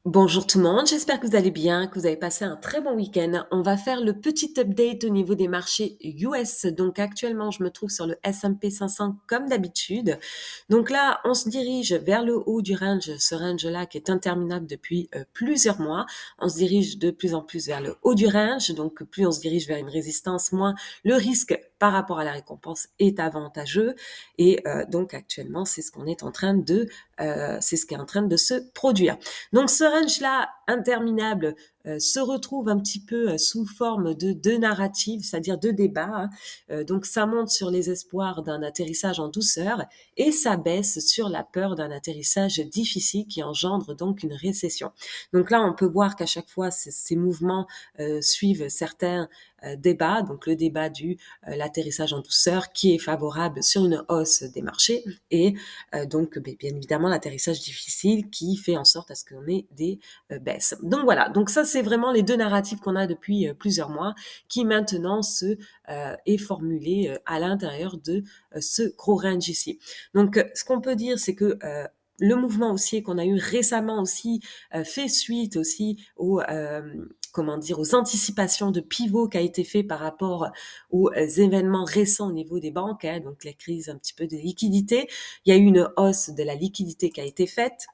Bonjour tout le monde, j'espère que vous allez bien, que vous avez passé un très bon week-end. On va faire le petit update au niveau des marchés US. Donc actuellement, je me trouve sur le S&P 500 comme d'habitude. Donc là, on se dirige vers le haut du range, ce range-là qui est interminable depuis plusieurs mois. On se dirige de plus en plus vers le haut du range. Donc plus on se dirige vers une résistance, moins le risque par rapport à la récompense est avantageux. Et donc actuellement, c'est ce qui est en train de se produire. Donc ce range-là interminable se retrouve un petit peu sous forme de deux narratives, c'est-à-dire deux débats. Hein. Donc ça monte sur les espoirs d'un atterrissage en douceur et ça baisse sur la peur d'un atterrissage difficile qui engendre donc une récession. Donc là, on peut voir qu'à chaque fois, ces mouvements suivent certains débats. Donc le débat du l'atterrissage en douceur qui est favorable sur une hausse des marchés et donc bien évidemment l'atterrissage difficile qui fait en sorte à ce qu'on ait des baisses. Donc voilà, donc ça c'est vraiment les deux narratifs qu'on a depuis plusieurs mois qui maintenant se est formulé à l'intérieur de ce gros range ici. Donc ce qu'on peut dire c'est que le mouvement haussier qu'on a eu récemment aussi fait suite aussi aux aux anticipations de pivot qui a été fait par rapport aux événements récents au niveau des banques, hein, donc la crise un petit peu de liquidité. Il y a eu une hausse de la liquidité qui a été faite.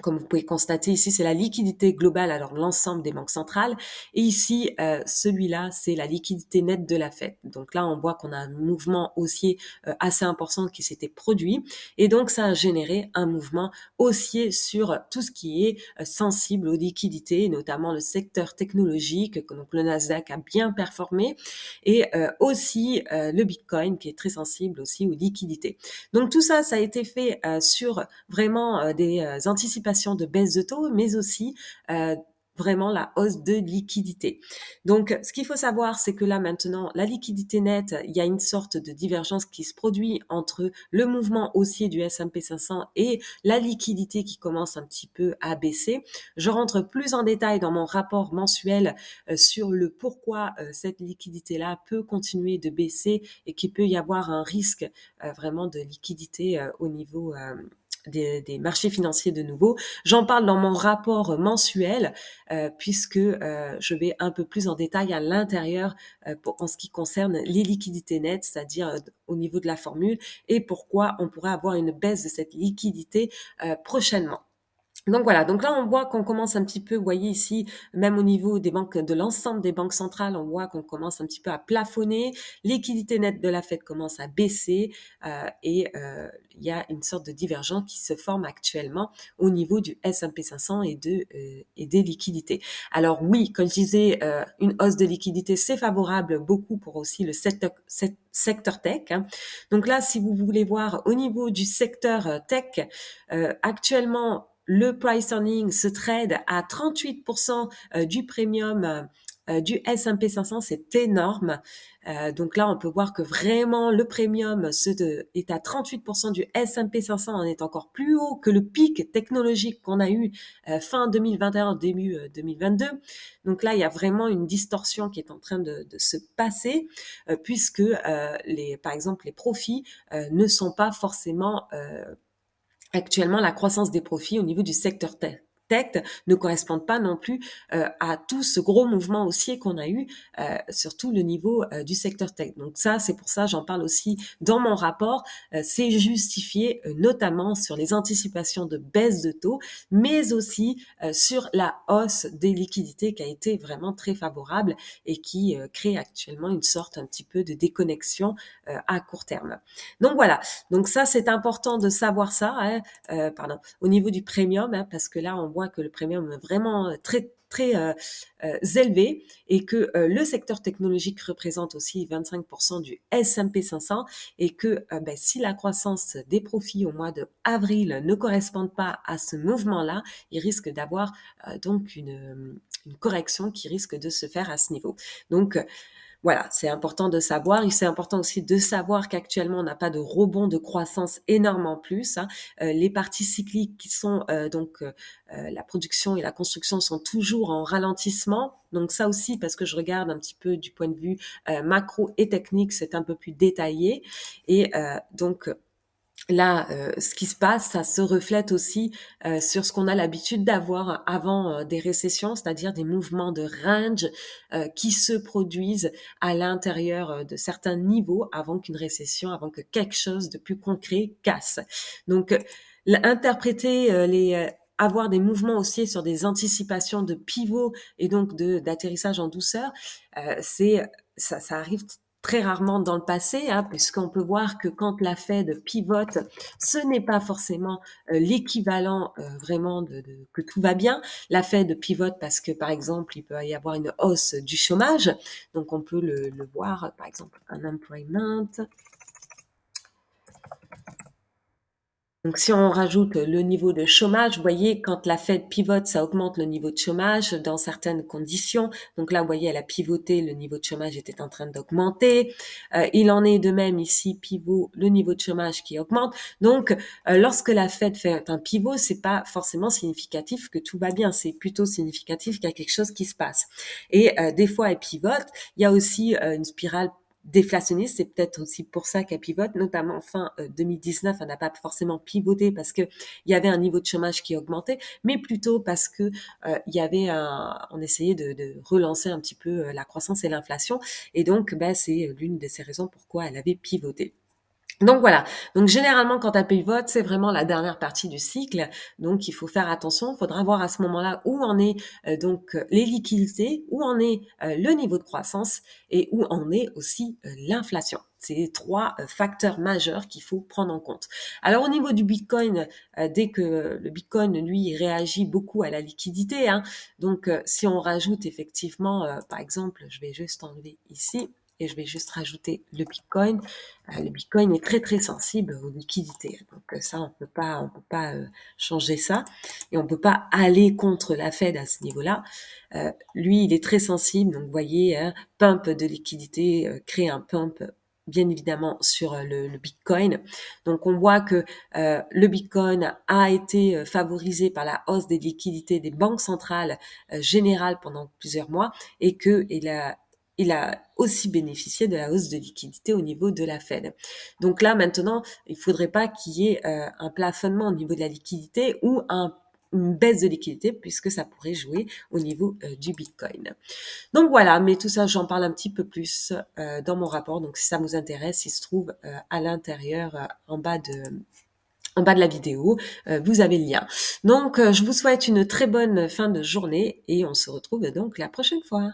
Comme vous pouvez constater ici, c'est la liquidité globale, alors l'ensemble des banques centrales. Et ici, celui-là, c'est la liquidité nette de la Fed. Donc là, on voit qu'on a un mouvement haussier assez important qui s'était produit. Et donc, ça a généré un mouvement haussier sur tout ce qui est sensible aux liquidités, notamment le secteur technologique. Donc le Nasdaq a bien performé. Et aussi le Bitcoin qui est très sensible aussi aux liquidités. Donc tout ça, ça a été fait sur vraiment des anticipations de baisse de taux, mais aussi vraiment la hausse de liquidité. Donc, ce qu'il faut savoir, c'est que là maintenant, la liquidité nette, il y a une sorte de divergence qui se produit entre le mouvement haussier du S&P 500 et la liquidité qui commence un petit peu à baisser. Je rentre plus en détail dans mon rapport mensuel sur le pourquoi cette liquidité-là peut continuer de baisser et qu'il peut y avoir un risque vraiment de liquidité au niveau des marchés financiers de nouveau. J'en parle dans mon rapport mensuel puisque je vais un peu plus en détail à l'intérieur en ce qui concerne les liquidités nettes, c'est-à-dire au niveau de la formule et pourquoi on pourrait avoir une baisse de cette liquidité prochainement. Donc voilà, donc là on voit qu'on commence un petit peu, vous voyez ici, même au niveau des banques, de l'ensemble des banques centrales, on voit qu'on commence un petit peu à plafonner, liquidité nette de la Fed commence à baisser il y a une sorte de divergence qui se forme actuellement au niveau du S&P 500 et des liquidités. Alors oui, comme je disais, une hausse de liquidité c'est favorable beaucoup pour aussi le secteur tech. Hein. Donc là, si vous voulez voir au niveau du secteur tech, actuellement le price earning se trade à 38% du premium du S&P 500, c'est énorme. Donc là, on peut voir que vraiment le premium est à 38% du S&P 500, on est encore plus haut que le pic technologique qu'on a eu fin 2021, début 2022. Donc là, il y a vraiment une distorsion qui est en train de se passer puisque par exemple, les profits ne sont pas forcément actuellement, la croissance des profits au niveau du secteur tech ne correspondent pas non plus à tout ce gros mouvement haussier qu'on a eu sur tout le niveau du secteur tech. Donc ça, c'est pour ça j'en parle aussi dans mon rapport. C'est justifié notamment sur les anticipations de baisse de taux, mais aussi sur la hausse des liquidités qui a été vraiment très favorable et qui crée actuellement une sorte un petit peu de déconnexion à court terme. Donc voilà, donc ça c'est important de savoir ça, hein, au niveau du premium, hein, parce que là on voit que le premium est vraiment très élevé et que le secteur technologique représente aussi 25% du S&P 500 et que si la croissance des profits au mois de avril ne correspond pas à ce mouvement-là, il risque d'avoir donc une correction qui risque de se faire à ce niveau. Donc voilà, c'est important de savoir. Et c'est important aussi de savoir qu'actuellement, on n'a pas de rebond de croissance énorme en plus. Hein. Les parties cycliques qui sont la production et la construction sont toujours en ralentissement. Donc ça aussi, parce que je regarde un petit peu du point de vue macro et technique, c'est un peu plus détaillé. Et donc là, ce qui se passe, ça se reflète aussi sur ce qu'on a l'habitude d'avoir avant des récessions, c'est-à-dire des mouvements de range qui se produisent à l'intérieur de certains niveaux avant qu'une récession, avant que quelque chose de plus concret casse. Donc, interpréter avoir des mouvements haussiers sur des anticipations de pivot et donc d'atterrissage en douceur, c'est ça arrive très rarement dans le passé, hein, puisqu'on peut voir que quand la Fed pivote, ce n'est pas forcément l'équivalent vraiment que tout va bien. La Fed pivote parce que, par exemple, il peut y avoir une hausse du chômage. Donc, on peut le voir, par exemple, unemployment. Donc, si on rajoute le niveau de chômage, vous voyez, quand la Fed pivote, ça augmente le niveau de chômage dans certaines conditions. Donc là, vous voyez, elle a pivoté, le niveau de chômage était en train d'augmenter. Il en est de même ici, pivot, le niveau de chômage qui augmente. Donc, lorsque la Fed fait un pivot, c'est pas forcément significatif que tout va bien. C'est plutôt significatif qu'il y a quelque chose qui se passe. Et des fois, elle pivote. Il y a aussi une spirale déflationniste, c'est peut-être aussi pour ça qu'elle pivote, notamment fin 2019, elle n'a pas forcément pivoté parce que il y avait un niveau de chômage qui augmentait, mais plutôt parce que il y avait on essayait de relancer un petit peu la croissance et l'inflation, et donc c'est l'une de ces raisons pourquoi elle avait pivoté. Donc voilà. Donc généralement, quand elle pivote, c'est vraiment la dernière partie du cycle. Donc il faut faire attention. Il faudra voir à ce moment-là où en est les liquidités, où en est le niveau de croissance et où en est aussi l'inflation. C'est les trois facteurs majeurs qu'il faut prendre en compte. Alors au niveau du Bitcoin, dès que le Bitcoin, lui, réagit beaucoup à la liquidité, hein, donc si on rajoute effectivement, par exemple, je vais juste enlever ici, et je vais juste rajouter le Bitcoin. Le Bitcoin est très très sensible aux liquidités, donc ça on peut pas changer ça, et on peut pas aller contre la Fed à ce niveau-là. Lui, il est très sensible, donc vous voyez, hein, pump de liquidité crée un pump bien évidemment sur le Bitcoin. Donc on voit que le Bitcoin a été favorisé par la hausse des liquidités des banques centrales générales pendant plusieurs mois, et que il a aussi bénéficié de la hausse de liquidité au niveau de la Fed. Donc là, maintenant, il faudrait pas qu'il y ait un plafonnement au niveau de la liquidité ou une baisse de liquidité, puisque ça pourrait jouer au niveau du Bitcoin. Donc voilà, mais tout ça, j'en parle un petit peu plus dans mon rapport. Donc si ça vous intéresse, il se trouve à l'intérieur, en bas de la vidéo, vous avez le lien. Donc je vous souhaite une très bonne fin de journée et on se retrouve donc la prochaine fois.